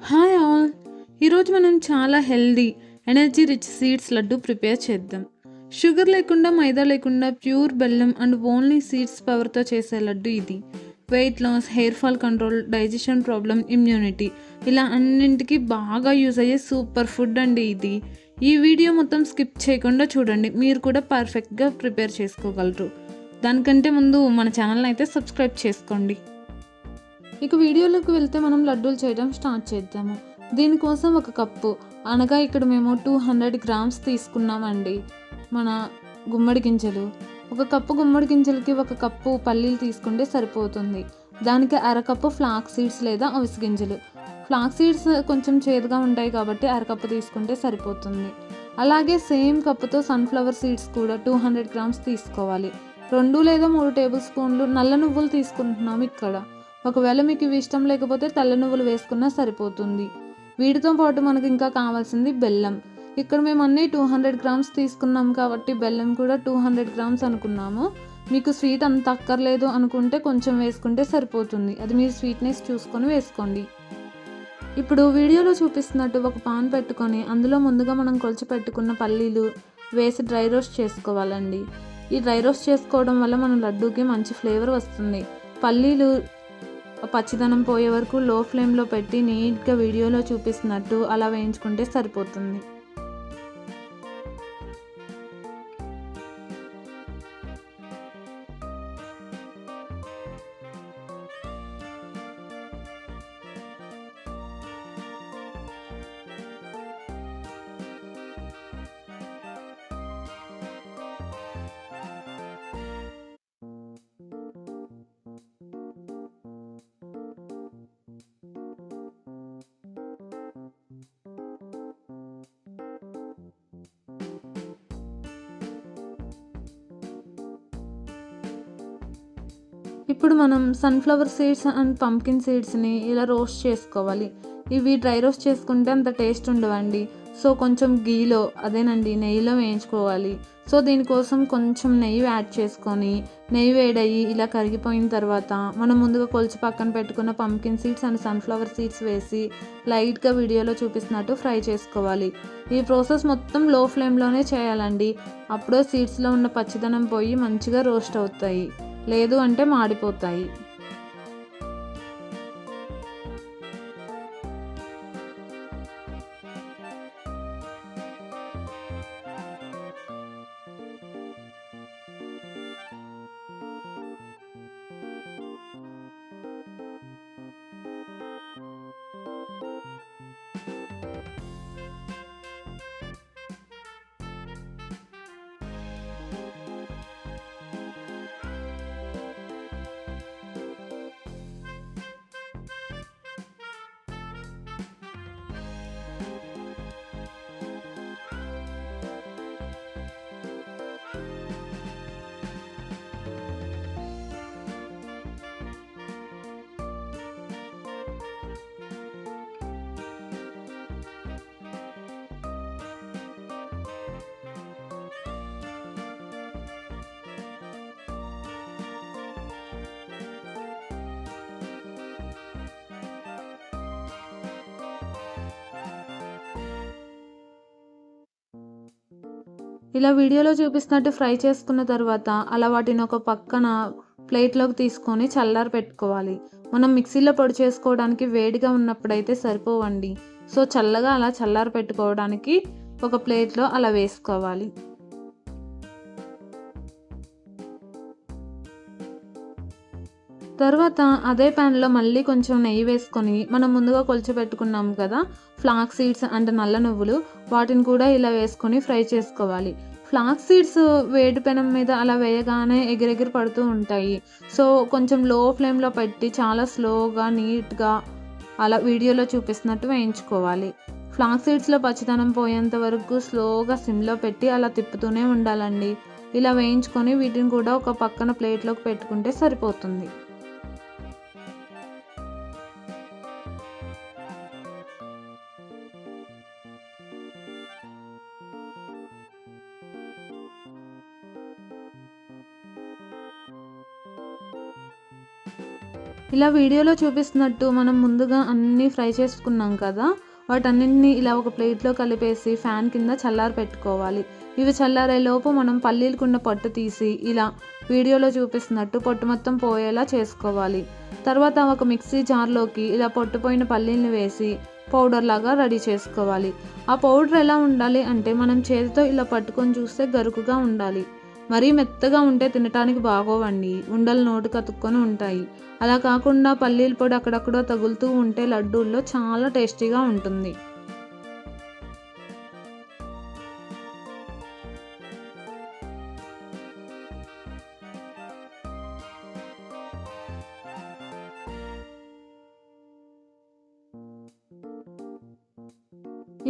Hi all. ఈరోజు మనం చాలా healthy energy rich seeds laddu prepare చేద్దాం. షుగర్ లేకుండా, మైదా లేకుండా, ప్యూర్ బెల్లం అండ్ ఓన్లీ సీడ్స్ పవర్తో చేసే లడ్డు ఇది. Weight loss, hair fall control, digestion problem, immunity ఇలా అన్నింటికి బాగా యూజ్ అయ్యే సూపర్ ఫుడ్ అండి ఇది. ఈ వీడియో మొత్తం స్కిప్ చేయకుండా చూడండి, మీరు కూడా పర్ఫెక్ట్గా ప్రిపేర్ చేసుకోగలరు. దానికంటే ముందు మన ఛానల్ని అయితే సబ్స్క్రైబ్ చేసుకోండి. ఇక వీడియోలోకి వెళ్తే మనం లడ్డూలు చేయడం స్టార్ట్ చేద్దాము. దీనికోసం ఒక కప్పు అనగా ఇక్కడ మేము 200 గ్రామ్స్ తీసుకున్నామండి మన గుమ్మడి గింజలు. ఒక కప్పు గుమ్మడి గింజలకి ఒక కప్పు పల్లీలు తీసుకుంటే సరిపోతుంది. దానికి అరకప్పు ఫ్లాక్స్ సీడ్స్ లేదా అవిసె గింజలు. ఫ్లాక్స్ సీడ్స్ కొంచెం చేదుగా ఉంటాయి కాబట్టి అరకప్పు తీసుకుంటే సరిపోతుంది. అలాగే సేమ్ కప్పుతో సన్ఫ్లవర్ సీడ్స్ కూడా 200 గ్రామ్స్ తీసుకోవాలి. 2 లేదా 3 టేబుల్ స్పూన్లు నల్ల నువ్వులు తీసుకుంటున్నాము ఇక్కడ. ఒకవేళ మీకు ఇవి ఇష్టం లేకపోతే తెల్ల నువ్వులు వేసుకున్నా సరిపోతుంది. వీటితో పాటు మనకు ఇంకా కావాల్సింది బెల్లం. ఇక్కడ మేము అన్నీ 200 గ్రామ్స్ తీసుకున్నాం కాబట్టి బెల్లం కూడా 200 గ్రామ్స్ అనుకున్నాము. మీకు స్వీట్ అంత అక్కర్లేదు అనుకుంటే కొంచెం వేసుకుంటే సరిపోతుంది. అది మీరు స్వీట్నెస్ చూసుకొని వేసుకోండి. ఇప్పుడు వీడియోలో చూపిస్తున్నట్టు ఒక పాన్ పెట్టుకొని అందులో ముందుగా మనం కొలిచి పెట్టుకున్న పల్లీలు వేసి డ్రై రోస్ట్ చేసుకోవాలండి. ఈ డ్రై రోస్ట్ చేసుకోవడం వల్ల మన లడ్డూకి మంచి ఫ్లేవర్ వస్తుంది. పల్లీలు పచ్చిదనం పోయే వరకు లో ఫ్లేమ్లో పెట్టి నీట్గా వీడియోలో చూపిస్తున్నట్టు అలా వేయించుకుంటే సరిపోతుంది. ఇప్పుడు మనం సన్ఫ్లవర్ సీడ్స్ అండ్ పంకిన్ సీడ్స్ని ఇలా రోస్ట్ చేసుకోవాలి. ఇవి డ్రై రోస్ట్ చేసుకుంటే అంత టేస్ట్ ఉండవండి. సో కొంచెం గీలో నెయ్యిలో వేయించుకోవాలి. సో దీనికోసం కొంచెం నెయ్యి యాడ్ చేసుకొని నెయ్యి వేడయ్యి ఇలా కరిగిపోయిన తర్వాత మనం ముందుగా కొలిచి పక్కన పెట్టుకున్న pumpkin seeds and sunflower seeds వేసి లైట్గా వీడియోలో చూపిస్తున్నట్టు ఫ్రై చేసుకోవాలి. ఈ ప్రాసెస్ మొత్తం లో ఫ్లేమ్లోనే చేయాలండి. అప్పుడే సీడ్స్లో ఉన్న పచ్చిదనం పోయి మంచిగా రోస్ట్ అవుతాయి, లేదు అంటే మాడిపోతాయి. ఇలా వీడియోలో చూపిస్తున్నట్టు ఫ్రై చేసుకున్న తర్వాత అలా వాటిని ఒక పక్కన ప్లేట్లోకి తీసుకొని చల్లారి పెట్టుకోవాలి. మనం మిక్సీలో పొడి చేసుకోవడానికి వేడిగా ఉన్నప్పుడైతే సరిపోవండి. సో చల్లగా అలా చల్లారి పెట్టుకోవడానికి ఒక ప్లేట్లో అలా వేసుకోవాలి. తర్వాత అదే ప్యాన్లో మళ్ళీ కొంచెం నెయ్యి వేసుకొని మనం ముందుగా కొలిచి పెట్టుకున్నాం కదా ఫ్లాక్స్ సీడ్స్ అండ్ నల్ల నువ్వులు, వాటిని కూడా ఇలా వేసుకొని ఫ్రై చేసుకోవాలి. ఫ్లాక్స్ సీడ్స్ వేడి పెనం మీద అలా వేయగానే ఎగిరెగిరి పడుతూ ఉంటాయి. సో కొంచెం లో ఫ్లేమ్లో పెట్టి చాలా స్లోగా నీట్గా అలా వీడియోలో చూపిస్తున్నట్టు వేయించుకోవాలి. ఫ్లాక్స్ సీడ్స్లో పచ్చిదనం పోయేంత వరకు స్లోగా సిమ్లో పెట్టి అలా తిప్పుతూనే ఉండాలండి. ఇలా వేయించుకొని వీటిని కూడా ఒక పక్కన ప్లేట్లోకి పెట్టుకుంటే సరిపోతుంది. ఇలా వీడియోలో చూపిస్తున్నట్టు మనం ముందుగా అన్నీ ఫ్రై చేసుకున్నాం కదా, వాటన్నింటినీ ఇలా ఒక ప్లేట్లో కలిపేసి ఫ్యాన్ కింద చల్లారి పెట్టుకోవాలి. ఇవి చల్లారేలోపు మనం పల్లీలకున్న పొట్టు తీసి ఇలా వీడియోలో చూపిస్తున్నట్టు పొట్టు మొత్తం పోయేలా చేసుకోవాలి. తర్వాత ఒక మిక్సీ జార్లోకి ఇలా పొట్టుపోయిన పల్లీలను వేసి పౌడర్ లాగా రెడీ చేసుకోవాలి. ఆ పౌడర్ ఎలా ఉండాలి అంటే మనం చేతితో ఇలా పట్టుకొని చూస్తే గరుకుగా ఉండాలి. మరీ మెత్తగా ఉంటే తినటానికి బాగోవండి, ఉండలు నోటికి అతుక్కొని ఉంటాయి. అలా కాకుండా పల్లీల పొడి అక్కడక్కడో తగులుతూ ఉంటే లడ్డూల్లో చాలా టేస్టీగా ఉంటుంది.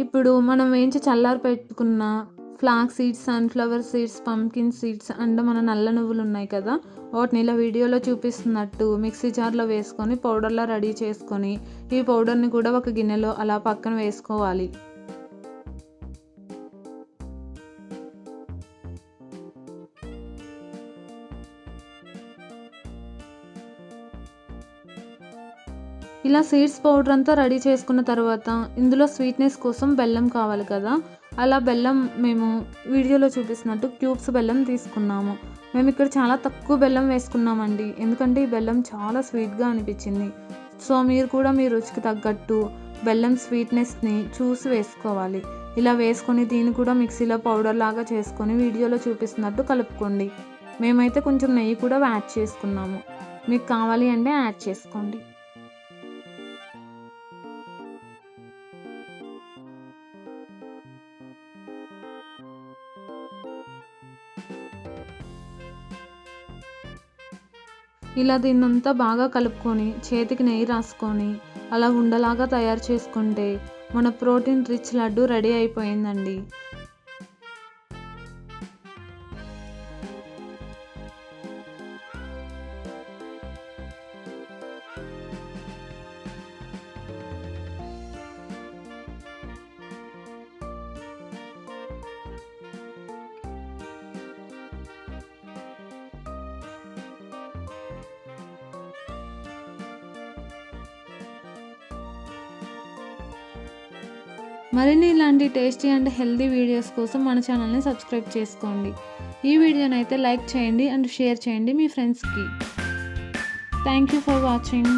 ఇప్పుడు మనం వేయించి చల్లారి పెట్టుకున్న flax seeds, sunflower seeds, pumpkin seeds and మన నల్ల నువ్వులు ఉన్నాయి కదా, వాటిని ఇలా వీడియోలో చూపిస్తున్నట్టు మిక్సీ జార్లో వేసుకొని పౌడర్లా రెడీ చేసుకొని ఈ పౌడర్ని కూడా ఒక గిన్నెలో అలా పక్కన వేసుకోవాలి. ఇలా సీడ్స్ పౌడర్ అంతా రెడీ చేసుకున్న తర్వాత ఇందులో స్వీట్నెస్ కోసం బెల్లం కావాలి కదా, అలా బెల్లం మేము వీడియోలో చూపిస్తున్నట్టు క్యూబ్స్ బెల్లం తీసుకున్నాము. మేము ఇక్కడ చాలా తక్కువ బెల్లం వేసుకున్నామండి, ఎందుకంటే ఈ బెల్లం చాలా స్వీట్గా అనిపించింది. సో మీరు కూడా మీ రుచికి తగ్గట్టు బెల్లం స్వీట్నెస్ని చూసి వేసుకోవాలి. ఇలా వేసుకొని దీన్ని కూడా మిక్సీలో పౌడర్ లాగా చేసుకొని వీడియోలో చూపిస్తున్నట్టు కలుపుకోండి. మేమైతే కొంచెం నెయ్యి కూడా యాడ్ చేసుకున్నాము, మీకు కావాలి అంటే యాడ్ చేసుకోండి. ఇలా దీన్నంతా బాగా కలుపుకొని చేతికి నెయ్యి రాసుకొని అలా ఉండలాగా తయారు చేసుకుంటే మన ప్రోటీన్ రిచ్ లడ్డు రెడీ అయిపోయిందండి. మరిన్ని ఇలాంటి టేస్టీ అండ్ హెల్తీ వీడియోస్ కోసం మన ఛానల్ని సబ్స్క్రైబ్ చేసుకోండి. ఈ వీడియోని అయితే లైక్ చేయండి అండ్ షేర్ చేయండి మీ ఫ్రెండ్స్కి. Thank you for watching.